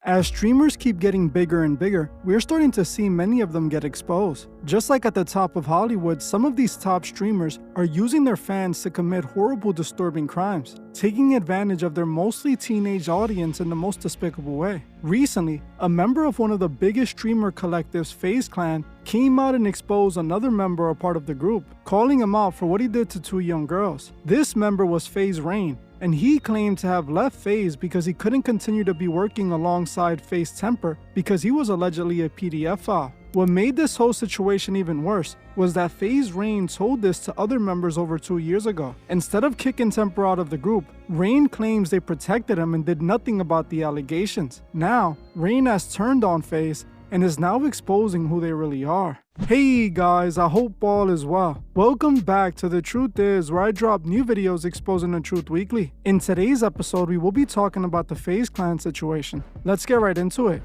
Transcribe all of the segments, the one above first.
As streamers keep getting bigger and bigger, we're starting to see many of them get exposed. Just like at the top of Hollywood, some of these top streamers are using their fans to commit horrible, disturbing crimes, taking advantage of their mostly teenage audience in the most despicable way. Recently, a member of one of the biggest streamer collectives, FaZe Clan, came out and exposed another member or part of the group, calling him out for what he did to two young girls. This member was FaZe Rain, and he claimed to have left FaZe because he couldn't continue to be working alongside FaZe Temperrr because he was allegedly a pedophile. What made this whole situation even worse was that FaZe Rain told this to other members over 2 years ago. Instead of kicking Temperrr out of the group, Rain claims they protected him and did nothing about the allegations. Now, Rain has turned on FaZe and is now exposing who they really are. Hey guys, I hope all is well. Welcome back to The Truth Is, where I drop new videos exposing the truth weekly. In today's episode, we will be talking about the FaZe Clan situation. Let's get right into it.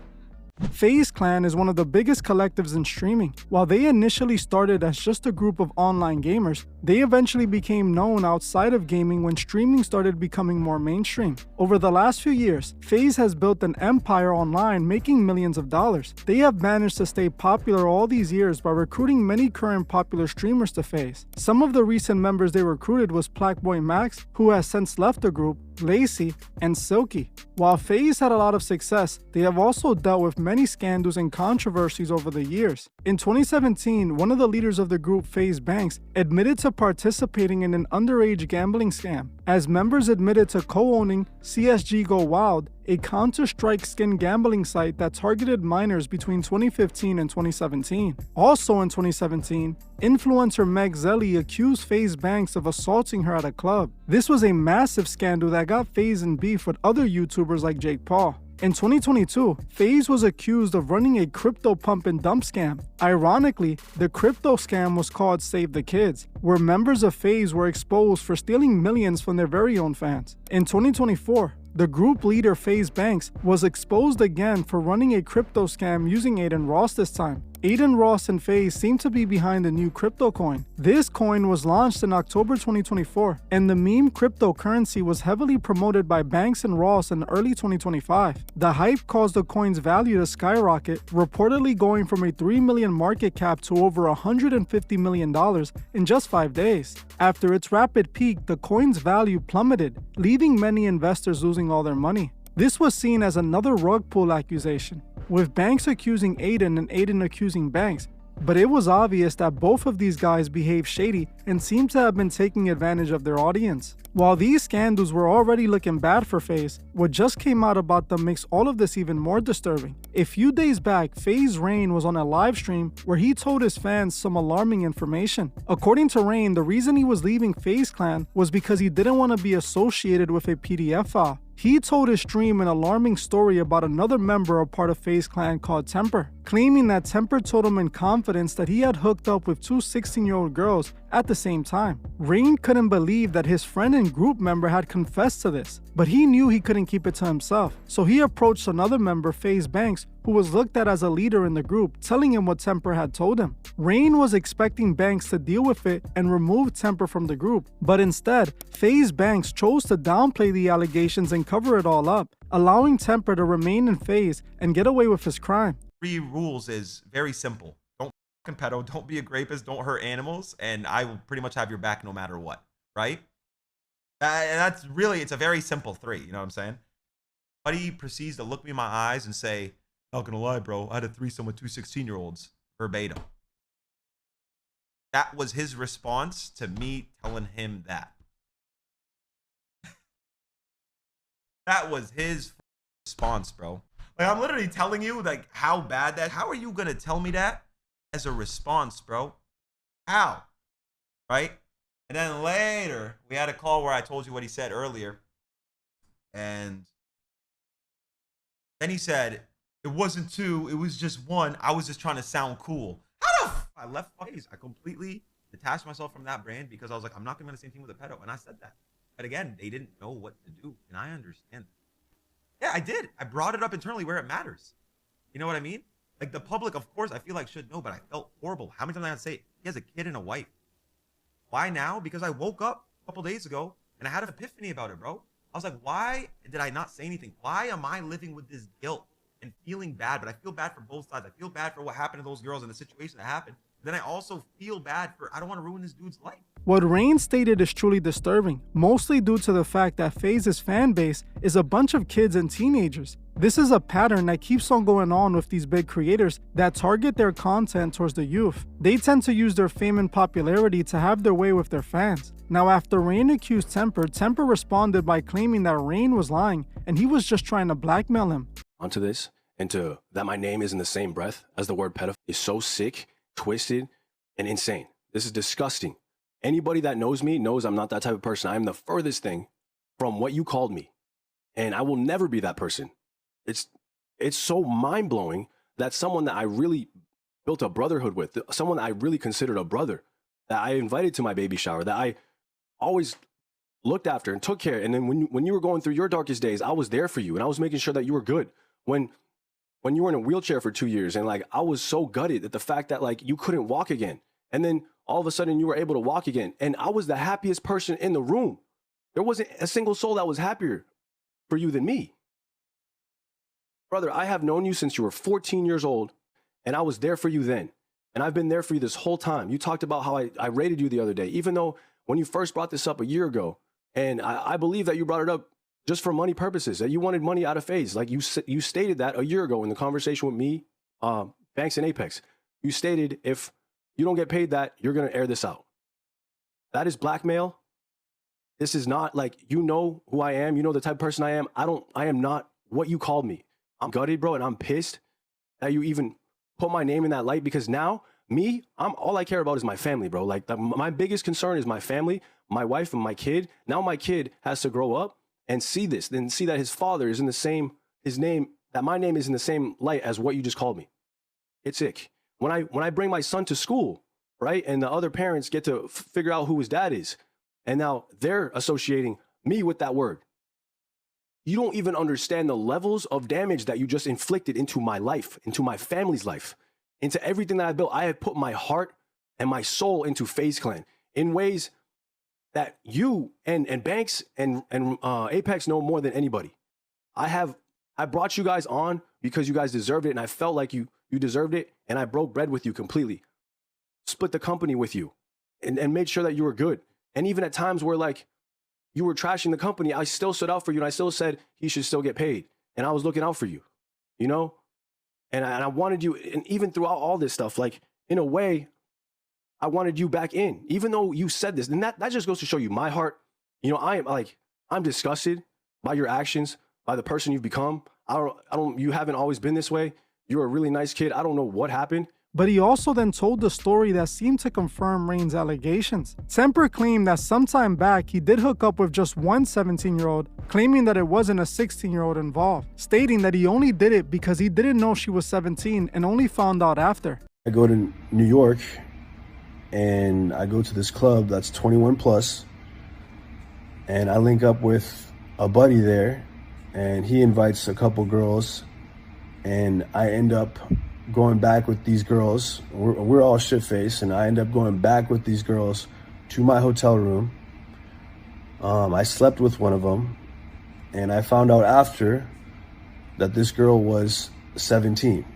FaZe Clan is one of the biggest collectives in streaming. While they initially started as just a group of online gamers, they eventually became known outside of gaming when streaming started becoming more mainstream. Over the last few years, FaZe has built an empire online, making millions of dollars. They have managed to stay popular all these years by recruiting many current popular streamers to FaZe. Some of the recent members they recruited was Blackboy Max, who has since left the group, Lacey, and Silky. While FaZe had a lot of success, they have also dealt with many scandals and controversies over the years. In 2017, one of the leaders of the group, FaZe Banks, admitted to participating in an underage gambling scam, as members admitted to co-owning CSG Go Wild, a Counter-Strike skin gambling site that targeted minors between 2015 and 2017. Also in 2017, influencer Meg Zelly accused FaZe Banks of assaulting her at a club. This was a massive scandal that got FaZe in beef with other YouTubers like Jake Paul. In 2022, FaZe was accused of running a crypto pump and dump scam. Ironically, the crypto scam was called Save the Kids, where members of FaZe were exposed for stealing millions from their very own fans. In 2024, the group leader FaZe Banks was exposed again for running a crypto scam using Aiden Ross this time. Aiden Ross and FaZe seem to be behind the new crypto coin. This coin was launched in October 2024, and the meme cryptocurrency was heavily promoted by Banks and Ross in early 2025. The hype caused the coin's value to skyrocket, reportedly going from a $3 million market cap to over $150 million in just 5 days. After its rapid peak, the coin's value plummeted, leaving many investors losing all their money. This was seen as another rug pull accusation, with Banks accusing Aiden and Aiden accusing Banks, but it was obvious that both of these guys behaved shady and seemed to have been taking advantage of their audience. While these scandals were already looking bad for FaZe, what just came out about them makes all of this even more disturbing. A few days back, FaZe Rain was on a live stream where he told his fans some alarming information. According to Rain, the reason he was leaving FaZe Clan was because he didn't want to be associated with a pedophile. He told his stream an alarming story about another member or part of FaZe Clan called Temperrr, claiming that Temperrr told him in confidence that he had hooked up with two 16-year-old girls at the same time. Rain couldn't believe that his friend and group member had confessed to this, but he knew he couldn't keep it to himself. So he approached another member, FaZe Banks, who was looked at as a leader in the group, telling him what Temperrr had told him. Rain was expecting Banks to deal with it and remove Temperrr from the group, but instead, FaZe Banks chose to downplay the allegations and cover it all up, allowing Temperrr to remain in FaZe and get away with his crime. 3 rules is very simple. Don't fucking pedo, don't be a rapist, don't hurt animals, and I will pretty much have your back no matter what, right? And that's really, it's a very simple 3, you know what I'm saying? Buddy proceeds to look me in my eyes and say, not gonna lie, bro, I had a threesome with 2 16-year-olds, verbatim. That was his response to me telling him that. That was his response, bro. Like, I'm literally telling you, like, how bad that, how are you gonna tell me that as a response, bro? How? Right? And then later, we had a call where I told you what he said earlier. And then he said, it wasn't 2, it was just 1. I was just trying to sound cool. How the f I left FaZe. I completely detached myself from that brand because I was like, I'm not gonna be on the same team with a pedo. And I said that. But again, they didn't know what to do. And I understand that. Yeah, I did. I brought it up internally where it matters. You know what I mean? Like, the public, of course, I feel like should know, but I felt horrible. How many times did I have to say it? He has a kid and a wife. Why now? Because I woke up a couple days ago and I had an epiphany about it, bro. I was like, why did I not say anything? Why am I living with this guilt feeling bad, but I feel bad for both sides. I feel bad for what happened to those girls and the situation that happened. Then I also feel bad for, I don't want to ruin this dude's life. What Rain stated is truly disturbing, mostly due to the fact that FaZe's fan base is a bunch of kids and teenagers. This is a pattern that keeps on going on with these big creators that target their content towards the youth. They tend to use their fame and popularity to have their way with their fans. Now, after Rain accused Temperrr, Temperrr responded by claiming that Rain was lying and he was just trying to blackmail him. Onto this, and to that my name is in the same breath as the word pedophile is so sick, twisted, and insane. This is disgusting. Anybody that knows me knows I'm not that type of person. I am the furthest thing from what you called me, and I will never be that person. It's so mind-blowing that someone that I really built a brotherhood with, someone that I really considered a brother, that I invited to my baby shower, that I always looked after and took care. And then when you were going through your darkest days, I was there for you, and I was making sure that you were good. When you were in a wheelchair for 2 years, and like I was so gutted at the fact that like you couldn't walk again, and then all of a sudden you were able to walk again, and I was the happiest person in the room. There wasn't a single soul that was happier for you than me. Brother, I have known you since you were 14 years old, and I was there for you then. And I've been there for you this whole time. You talked about how I rated you the other day, even though when you first brought this up a year ago, and I believe that you brought it up just for money purposes, that you wanted money out of FaZe. Like you stated that a year ago in the conversation with me, Banks and Apex. You stated, if you don't get paid that, you're going to air this out. That is blackmail. This is not like, you know who I am. You know the type of person I am. I am not what you called me. I'm gutted, bro, and I'm pissed that you even put my name in that light, because now all I care about is my family, bro. Like my biggest concern is my family, my wife, and my kid. Now my kid has to grow up and see this, then see that his father is in the same, that my name is in the same light as what you just called me. It's sick. When I bring my son to school, right, and the other parents get to figure out who his dad is, and now they're associating me with that word. You don't even understand the levels of damage that you just inflicted into my life, into my family's life, into everything that I built. I have put my heart and my soul into FaZe Clan in ways that you and Banks and Apex know more than anybody. I brought you guys on because you guys deserved it, and I felt like you deserved it, and I broke bread with you completely. Split the company with you and made sure that you were good. And even at times where like you were trashing the company, I still stood out for you, and I still said he should still get paid. And I was looking out for you, you know? And I wanted you, and even throughout all this stuff, like in a way, I wanted you back in, even though you said this. And that just goes to show you my heart. You know, I'm disgusted by your actions, by the person you've become. You haven't always been this way. You're a really nice kid. I don't know what happened. But he also then told the story that seemed to confirm Rain's allegations. Temperrr claimed that sometime back he did hook up with just one 17-year-old, claiming that it wasn't a 16-year-old involved, stating that he only did it because he didn't know she was 17 and only found out after. I go to New York and I go to this club that's 21 plus, and I link up with a buddy there, and he invites a couple girls, and I end up going back with these girls. We're all shit-faced, and I end up going back with these girls to my hotel room. I slept with one of them, and I found out after that this girl was 17.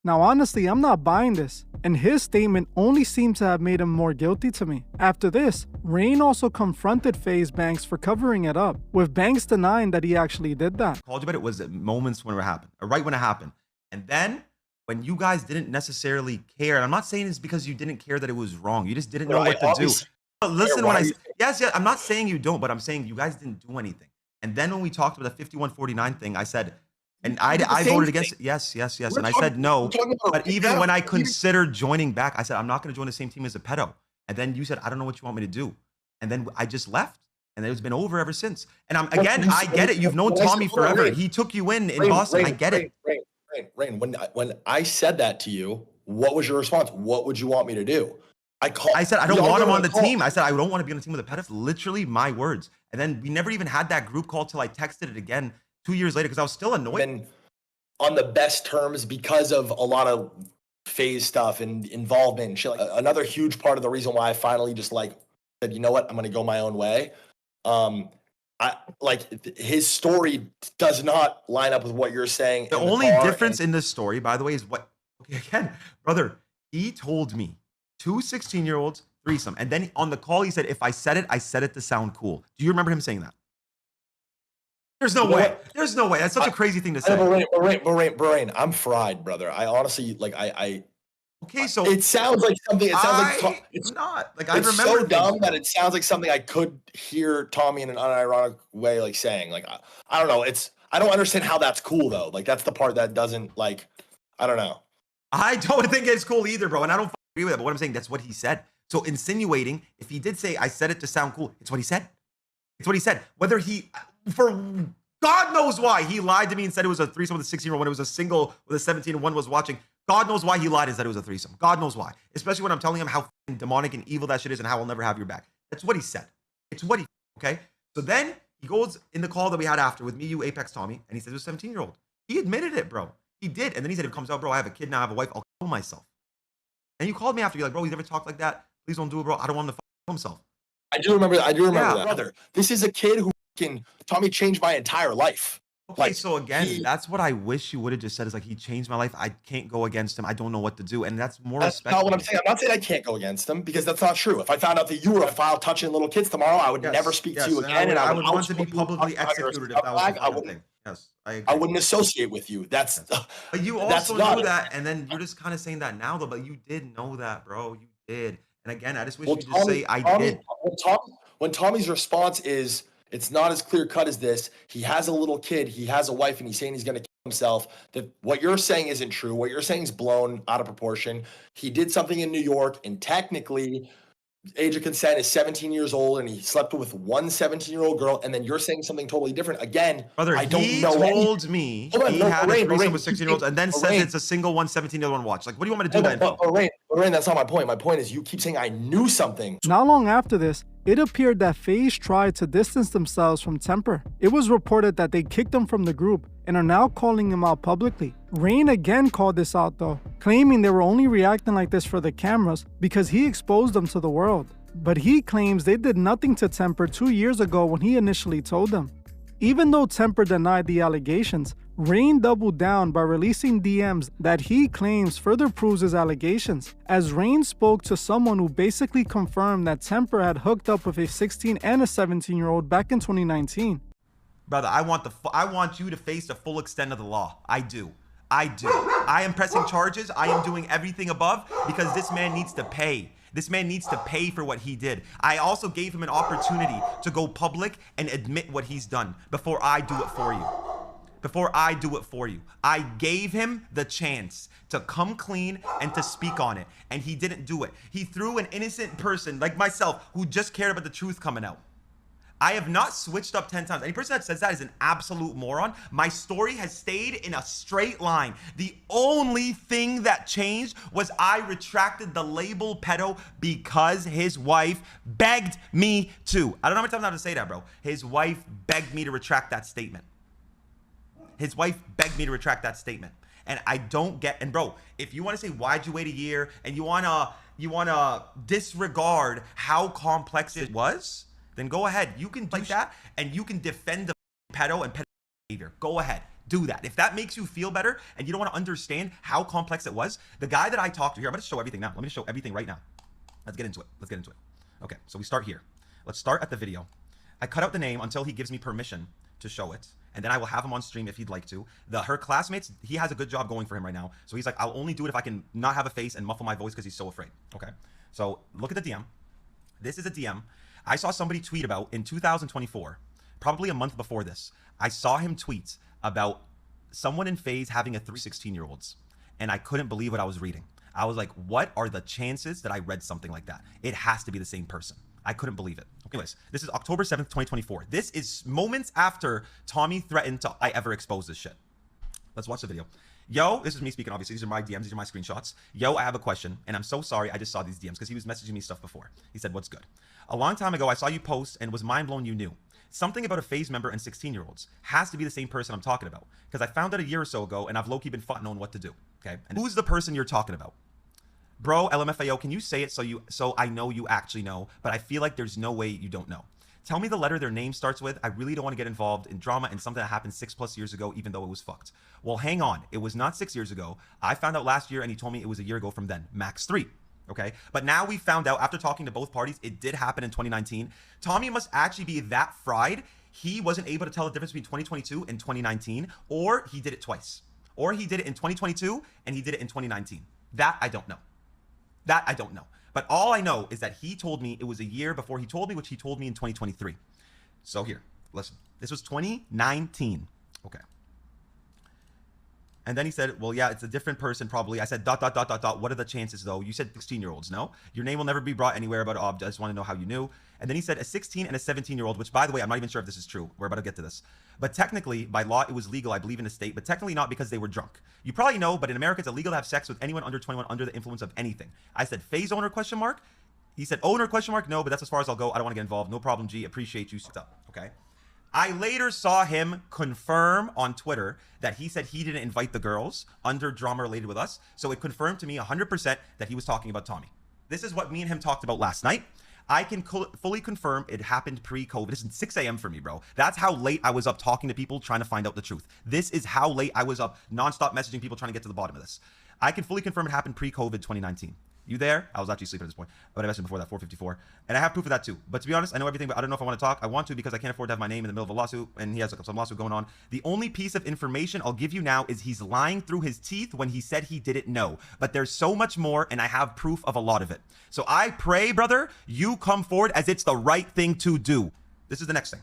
Now honestly, I'm not buying this, and his statement only seemed to have made him more guilty to me. After this, Rain also confronted FaZe Banks for covering it up, with Banks denying that he actually did that. Called you, but it was at moments when it happened, or right when it happened. And then when you guys didn't necessarily care, and I'm not saying it's because you didn't care that it was wrong. You just didn't know what to do. But listen, when I say, yes, I'm not saying you don't, but I'm saying you guys didn't do anything. And then when we talked about the 51-49 thing, I said, and I voted against it. Yes. And I said no. But even when I considered joining back, I said, I'm not going to join the same team as a pedo. And then you said, I don't know what you want me to do. And then I just left. And it's been over ever since. And I get it. You've known Tommy forever. He took you in Boston. I get it. Rain, when I said that to you, what was your response? What would you want me to do? I said, I don't want him on the team. I said, I don't want to be on the team with a pedophile. Literally my words. And then we never even had that group call till I texted it again 2 years later because I was still annoyed. Been on the best terms because of a lot of FaZe stuff and involvement and shit. Like, another huge part of the reason why I finally just like said, you know what, I'm going to go my own way. his story does not line up with what you're saying. The only difference in this story, by the way, is what, okay, again, brother, he told me 2 16-year-olds, threesome. And then on the call, he said, if I said it to sound cool. Do you remember him saying that? There's no way. There's no way. That's such a crazy thing to say. Brain, I'm fried, brother. I honestly, like, okay, so it sounds like something. It sounds like it's not like I remember. It's so dumb that it sounds like something I could hear Tommy in an unironic way, like saying, like, I don't know. I don't understand how that's cool though. Like that's the part that doesn't like. I don't know. I don't think it's cool either, bro, and I don't agree with it. But what I'm saying, that's what he said. So insinuating, if he did say I said it to sound cool, it's what he said. It's what he said. Whether he, for God knows why, he lied to me and said it was a threesome with a 16-year-old when it was a single with a 17 and one was watching. God knows why he lied and said it was a threesome. God knows why. Especially when I'm telling him how demonic and evil that shit is and how I'll never have your back. That's what he said. It's what he, okay? So then he goes in the call that we had after with me, you, Apex, Tommy, and he says it was a 17-year-old. He admitted it, bro. He did. And then he said, if it comes out, bro, I have a kid now, I have a wife, I'll kill myself. And you called me after, you're like, bro, he's never talked like that. Please don't do it, bro. I don't want him to kill himself. I do remember that, brother. This is a kid who Tommy changed my entire life. Okay, like, so again, that's what I wish you would have just said is like, he changed my life. I can't go against him. I don't know what to do. And that's more respectful. That's not what I'm saying. I'm not saying I can't go against him because that's not true. If I found out that you were a file touching little kids tomorrow, I would never speak to you again. And I would want to be publicly executed if that was the final thing. Yes, I agree. I wouldn't associate with you. That's. But you also know that, and then you're just kind of saying that now, though. But you did know that, bro. You did. And again, I just wish you just say I did. When Tommy's response is, it's not as clear cut as this. He has a little kid. He has a wife, and he's saying he's going to kill himself. That what you're saying isn't true. What you're saying is blown out of proportion. He did something in New York, and technically, age of consent is 17 years old, and he slept with one 17-year-old girl. And then you're saying something totally different. Again, brother, I don't know. He told me he had a threesome with 16-year-olds, and then says it's a single one 17-year-old one watch. Like, what do you want me to do then? Rain, that's not my point. My point is you keep saying I knew something. Not long after this, it appeared that FaZe tried to distance themselves from Temperrr. It was reported that they kicked him from the group and are now calling him out publicly. Rain again called this out though, claiming they were only reacting like this for the cameras because he exposed them to the world. But he claims they did nothing to Temperrr 2 years ago when he initially told them. Even though Temperrr denied the allegations, Rain doubled down by releasing DMs that he claims further proves his allegations, as Rain spoke to someone who basically confirmed that Temperrr had hooked up with a 16 and a 17-year-old back in 2019. Brother, I want you to face the full extent of the law. I do. I am pressing charges. I am doing everything above because this man needs to pay. This man needs to pay for what he did. I also gave him an opportunity to go public and admit what he's done before I do it for you. I gave him the chance to come clean and to speak on it, and he didn't do it. He threw an innocent person like myself who just cared about the truth coming out. I have not switched up 10 times. Any person that says that is an absolute moron. My story has stayed in a straight line. The only thing that changed was I retracted the label pedo because his wife begged me to. I don't know how many times I have to say that, bro. His wife begged me to retract that statement. And I don't get, and bro, if you want to say, why'd you wait a year? And you want to disregard how complex it was, then go ahead. You can do that, and you can defend the pedo and pedo behavior. Go ahead. Do that. If that makes you feel better and you don't want to understand how complex it was, the guy that I talked to here, I'm going to show everything now. Let me show everything right now. Let's get into it. Okay, so we start here. Let's start at the video. I cut out the name until he gives me permission to show it, and then I will have him on stream if he'd like to. Her classmates, he has a good job going for him right now. So he's like, I'll only do it if I can not have a face and muffle my voice because he's so afraid. Okay, so look at the DM. This is a DM I saw somebody tweet about in 2024, probably a month before this. I saw him tweet about someone in FaZe having a 16-year-olds, and I couldn't believe what I was reading. I was like, what are the chances that I read something like that? It has to be the same person. I couldn't believe it. Anyways, this is October 7th, 2024. This is moments after Tommy threatened to I ever expose this shit. Let's watch the video. Yo, this is me speaking, obviously. These are my DMs. These are my screenshots. Yo, I have a question, and I'm so sorry I just saw these DMs because he was messaging me stuff before. He said, what's good? A long time ago, I saw you post and was mind blown you knew. Something about a FaZe member and 16-year-olds has to be the same person I'm talking about because I found it a year or so ago, and I've low-key been fucking knowing what to do, okay? And who's the person you're talking about? Bro, LMFAO, can you say it so I know you actually know, but I feel like there's no way you don't know. Tell me the letter their name starts with. I really don't want to get involved in drama and something that happened 6+ years ago, even though it was fucked. Well, hang on. It was not 6 years ago. I found out last year and he told me it was a year ago from then, max 3. Okay. But now we found out after talking to both parties, it did happen in 2019. Tommy must actually be that fried. He wasn't able to tell the difference between 2022 and 2019, or he did it twice, or he did it in 2022 and he did it in 2019. That I don't know. That I don't know. But all I know is that he told me it was a year before he told me, which he told me in 2023. So here, listen, this was 2019. Okay. And then he said, well, yeah, it's a different person probably. I said, ... What are the chances though? You said 16-year-olds, no? Your name will never be brought anywhere about, I just want to know how you knew. And then he said a 16 and a 17-year-old, which by the way, I'm not even sure if this is true. We're about to get to this. But technically, by law, it was legal, I believe, in the state, but technically not because they were drunk. You probably know, but in America, it's illegal to have sex with anyone under 21 under the influence of anything. I said, FaZe owner, question mark? He said, owner, question mark? No, but that's as far as I'll go. I don't want to get involved. No problem, G. Appreciate you. Stop. Okay. I later saw him confirm on Twitter that he said he didn't invite the girls under drama related with us. So it confirmed to me 100% that he was talking about Tommy. This is what me and him talked about last night. I can fully confirm it happened pre-COVID. This is 6 a.m. for me, bro. That's how late I was up talking to people trying to find out the truth. This is how late I was up nonstop messaging people trying to get to the bottom of this. I can fully confirm it happened pre-COVID 2019. You there? I was actually asleep at this point, but I messaged before that, 4:54. And I have proof of that too. But to be honest, I know everything, but I don't know if I want to talk. I want to because I can't afford to have my name in the middle of a lawsuit, and he has some lawsuit going on. The only piece of information I'll give you now is he's lying through his teeth when he said he didn't know. But there's so much more, and I have proof of a lot of it. So I pray, brother, you come forward as it's the right thing to do. This is the next thing.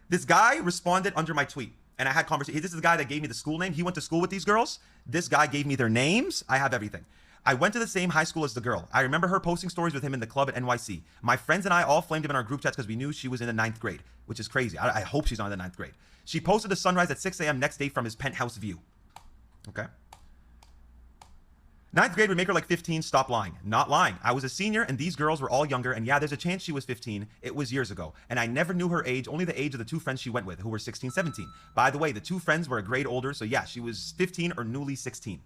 This guy responded under my tweet, and I had conversation. This is the guy that gave me the school name. He went to school with these girls. This guy gave me their names. I have everything. I went to the same high school as the girl. I remember her posting stories with him in the club at NYC. My friends and I all flamed him in our group chats because we knew she was in the 9th grade, which is crazy. I hope she's not in the 9th grade. She posted the sunrise at 6 a.m. next day from his penthouse view. Okay. 9th grade would make her like 15. Stop lying. Not lying. I was a senior and these girls were all younger. And yeah, there's a chance she was 15. It was years ago. And I never knew her age, only the age of the two friends she went with, who were 16, 17. By the way, the two friends were a grade older. So yeah, she was 15 or newly 16.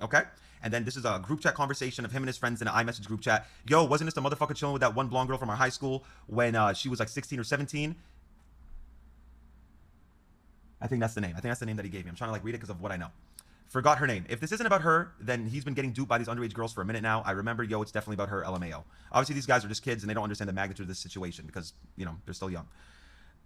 Okay. And then this is a group chat conversation of him and his friends in an iMessage group chat. Yo, wasn't this the motherfucker chilling with that one blonde girl from our high school when she was like 16 or 17? I think that's the name. I think that's the name that he gave me. I'm trying to like read it because of what I know. Forgot her name. If this isn't about her, then he's been getting duped by these underage girls for a minute now. I remember, yo, it's definitely about her, LMAO. Obviously, these guys are just kids and they don't understand the magnitude of this situation because, you know, they're still young.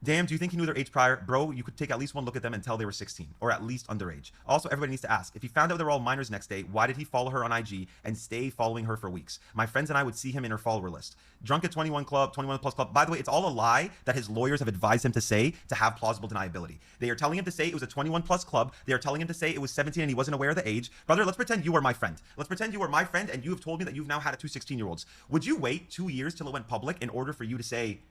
Damn, do you think he knew their age prior? Bro, you could take at least one look at them and tell they were 16 or at least underage. Also, everybody needs to ask, if he found out they were all minors next day, why did he follow her on IG and stay following her for weeks? My friends and I would see him in her follower list. Drunk at 21 Club, 21 Plus Club. By the way, it's all a lie that his lawyers have advised him to say to have plausible deniability. They are telling him to say it was a 21 plus club. They are telling him to say it was 17 and he wasn't aware of the age. Brother, let's pretend you are my friend. Let's pretend you are my friend and you have told me that you've now had 2 16-year-olds. Would you wait 2 years till it went public in order for you to say,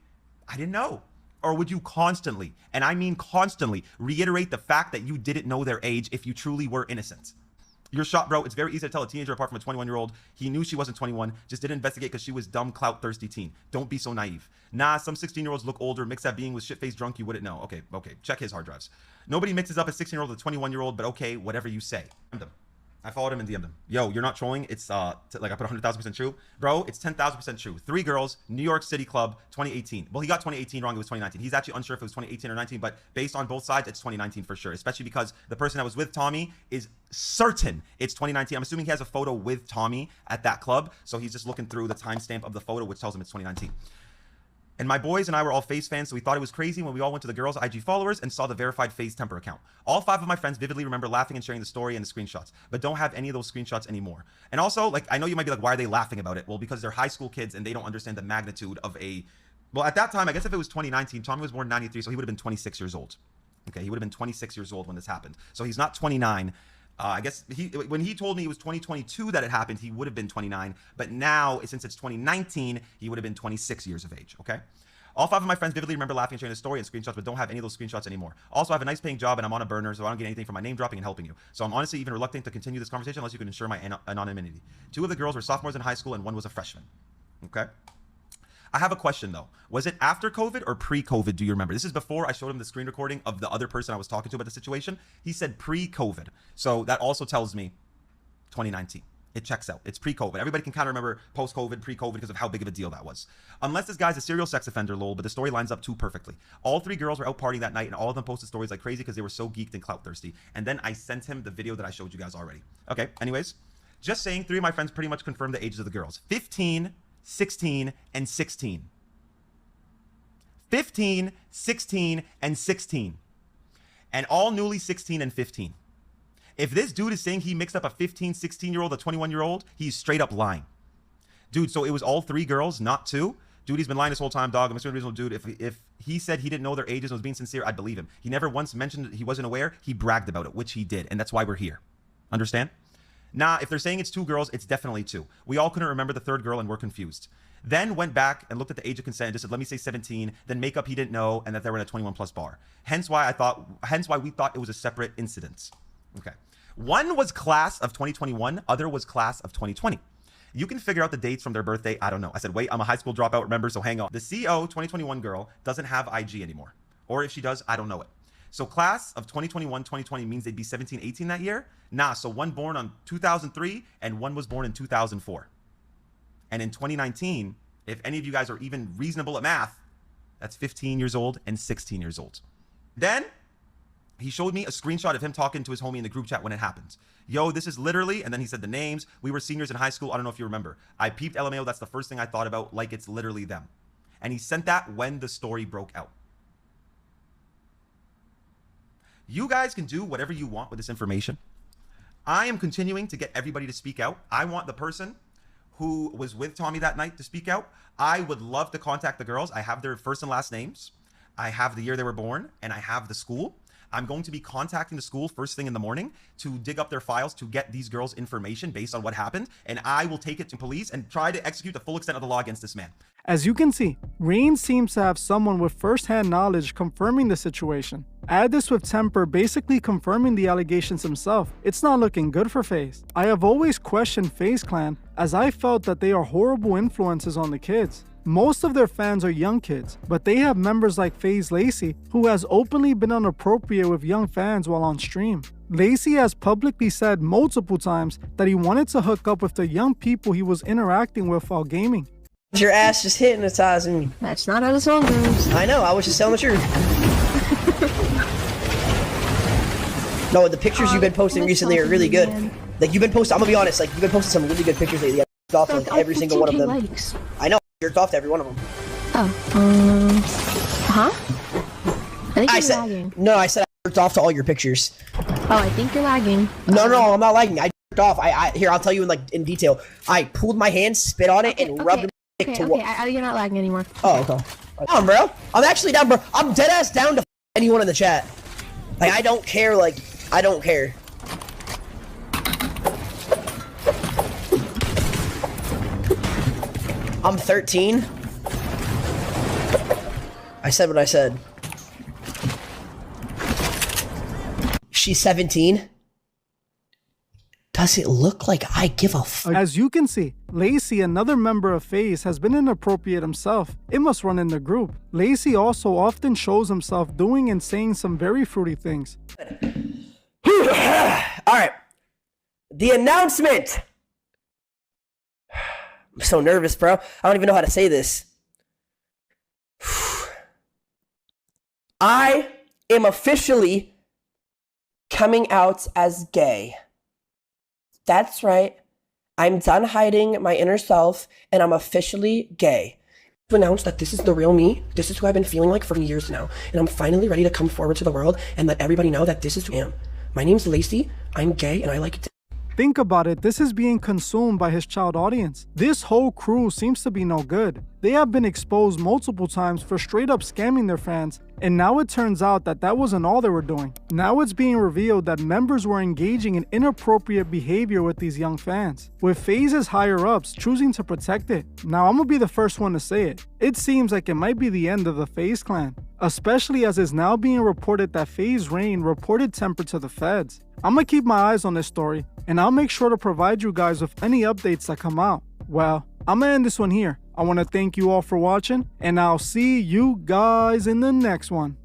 I didn't know? Or would you constantly, and I mean constantly, reiterate the fact that you didn't know their age if you truly were innocent? You're shot, bro. It's very easy to tell a teenager apart from a 21-year-old. He knew she wasn't 21, just didn't investigate because she was dumb, clout-thirsty teen. Don't be so naive. Nah, some 16-year-olds look older. Mix that being with shit-faced drunk, you wouldn't know. Okay. Check his hard drives. Nobody mixes up a 16-year-old with a 21-year-old, but okay, whatever you say. I followed him and DM'd him. Yo, you're not trolling. It's like I put 100,000% true. Bro, it's 10,000% true. 3 girls, New York City Club, 2018. Well, he got 2018 wrong. It was 2019. He's actually unsure if it was 2018 or 19, but based on both sides, it's 2019 for sure, especially because the person that was with Tommy is certain it's 2019. I'm assuming he has a photo with Tommy at that club, so he's just looking through the timestamp of the photo, which tells him it's 2019. And my boys and I were all FaZe fans, so we thought it was crazy when we all went to the girls' IG followers and saw the verified FaZe Temperrr account. All 5 of my friends vividly remember laughing and sharing the story and the screenshots, but don't have any of those screenshots anymore. And also, like, I know you might be like, why are they laughing about it? Well, because they're high school kids and they don't understand the magnitude of well, at that time, I guess if it was 2019, Tommy was born in 93, so he would have been 26 years old. Okay, he would have been 26 years old when this happened. So he's not 29. I guess when he told me it was 2022 that it happened, he would have been 29. But now, since it's 2019, he would have been 26 years of age, okay? All 5 of my friends vividly remember laughing and sharing the story and screenshots, but don't have any of those screenshots anymore. Also, I have a nice paying job and I'm on a burner, so I don't get anything from my name dropping and helping you. So I'm honestly even reluctant to continue this conversation unless you can ensure my anonymity. 2 of the girls were sophomores in high school and 1 was a freshman. Okay? I have a question though. Was it after COVID or pre-COVID? Do you remember? This is before I showed him the screen recording of the other person I was talking to about the situation. He said pre-COVID. So that also tells me 2019. It checks out. It's pre-COVID. Everybody can kind of remember post-COVID, pre-COVID because of how big of a deal that was. Unless this guy's a serial sex offender, lol, but the story lines up too perfectly. All 3 girls were out partying that night, and all of them posted stories like crazy because they were so geeked and clout thirsty. And then I sent him the video that I showed you guys already. Okay, anyways, just saying 3 of my friends pretty much confirmed the ages of the girls. 15, 16, and 16. 15, 16, and 16. And all newly 16 and 15. If this dude is saying he mixed up a 15, 16-year-old, a 21-year-old, he's straight up lying. Dude, so it was all 3 girls, not 2. Dude, he's been lying this whole time, dog. I'm a reasonable dude. If he said he didn't know their ages and was being sincere, I'd believe him. He never once mentioned he wasn't aware. He bragged about it, which he did. And that's why we're here. Understand? Nah, if they're saying it's 2 girls, it's definitely 2. We all couldn't remember the 3rd girl and were confused. Then went back and looked at the age of consent and just said, let me say 17, then make up he didn't know, and that they were in a 21 plus bar. Hence why we thought it was a separate incident. Okay. One was class of 2021, other was class of 2020. You can figure out the dates from their birthday. I don't know. I said, wait, I'm a high school dropout, remember, so hang on. The CO 2021 girl doesn't have IG anymore. Or if she does, I don't know it. So class of 2021, 2020 means they'd be 17, 18 that year? Nah, so one born on 2003 and one was born in 2004. And in 2019, if any of you guys are even reasonable at math, that's 15 years old and 16 years old. Then he showed me a screenshot of him talking to his homie in the group chat when it happened. Yo, this is literally, and then he said the names. We were seniors in high school. I don't know if you remember. I peeped LMAO. That's the first thing I thought about, like it's literally them. And he sent that when the story broke out. You guys can do whatever you want with this information. I am continuing to get everybody to speak out. I want the person who was with Tommy that night to speak out. I would love to contact the girls. I have their first and last names. I have the year they were born, and I have the school. I'm going to be contacting the school first thing in the morning to dig up their files to get these girls information based on what happened, and I will take it to police and try to execute the full extent of the law against this man. As you can see, Rain seems to have someone with first-hand knowledge confirming the situation. Add this with Temperrr basically confirming the allegations himself. It's not looking good for FaZe. I have always questioned FaZe Clan as I felt that they are horrible influences on the kids. Most of their fans are young kids, but they have members like FaZe Lacey, who has openly been inappropriate with young fans while on stream. Lacey has publicly said multiple times that he wanted to hook up with the young people he was interacting with while gaming. Your ass just hypnotizing me. That's not how the song goes. I know, I was just telling the truth. No, the pictures you've been posting recently are really good. Like, you've been posting, I'm gonna be honest, like, you've been posting some really good pictures lately. I jerked off to like every single one of them. Likes. I know, I jerked off to every one of them. Huh? I think you're lagging. No, I said I jerked off to all your pictures. Oh, I think you're lagging. No, I'm not lagging. I jerked off. Here, I'll tell you in detail. I pulled my hand, spit on it, and rubbed it to what? You're not lagging anymore. Oh, okay. Down, bro. I'm actually down, bro. I'm dead ass down to anyone in the chat. Like, I don't care. Like, I don't care. I'm 13. I said what I said. She's 17. Does it look like I give a f? As you can see, Lacey, another member of FaZe, has been inappropriate himself. It must run in the group. Lacey also often shows himself doing and saying some very fruity things. Alright. The announcement! I'm so nervous, bro. I don't even know how to say this. I am officially coming out as gay. That's right. I'm done hiding my inner self, and I'm officially gay. To announce that this is the real me, this is who I've been feeling like for years now, and I'm finally ready to come forward to the world and let everybody know that this is who I am. My name's Lacey, I'm gay, and I like it. Think about it, this is being consumed by his child audience. This whole crew seems to be no good. They have been exposed multiple times for straight up scamming their fans, and now it turns out that that wasn't all they were doing. Now it's being revealed that members were engaging in inappropriate behavior with these young fans, with FaZe's higher ups choosing to protect it. Now I'm gonna be the first one to say it. It seems like it might be the end of the FaZe Clan, especially as it's now being reported that FaZe Rain reported Temperrr to the feds. I'm gonna keep my eyes on this story, and I'll make sure to provide you guys with any updates that come out. Well, I'm gonna end this one here. I want to thank you all for watching, and I'll see you guys in the next one.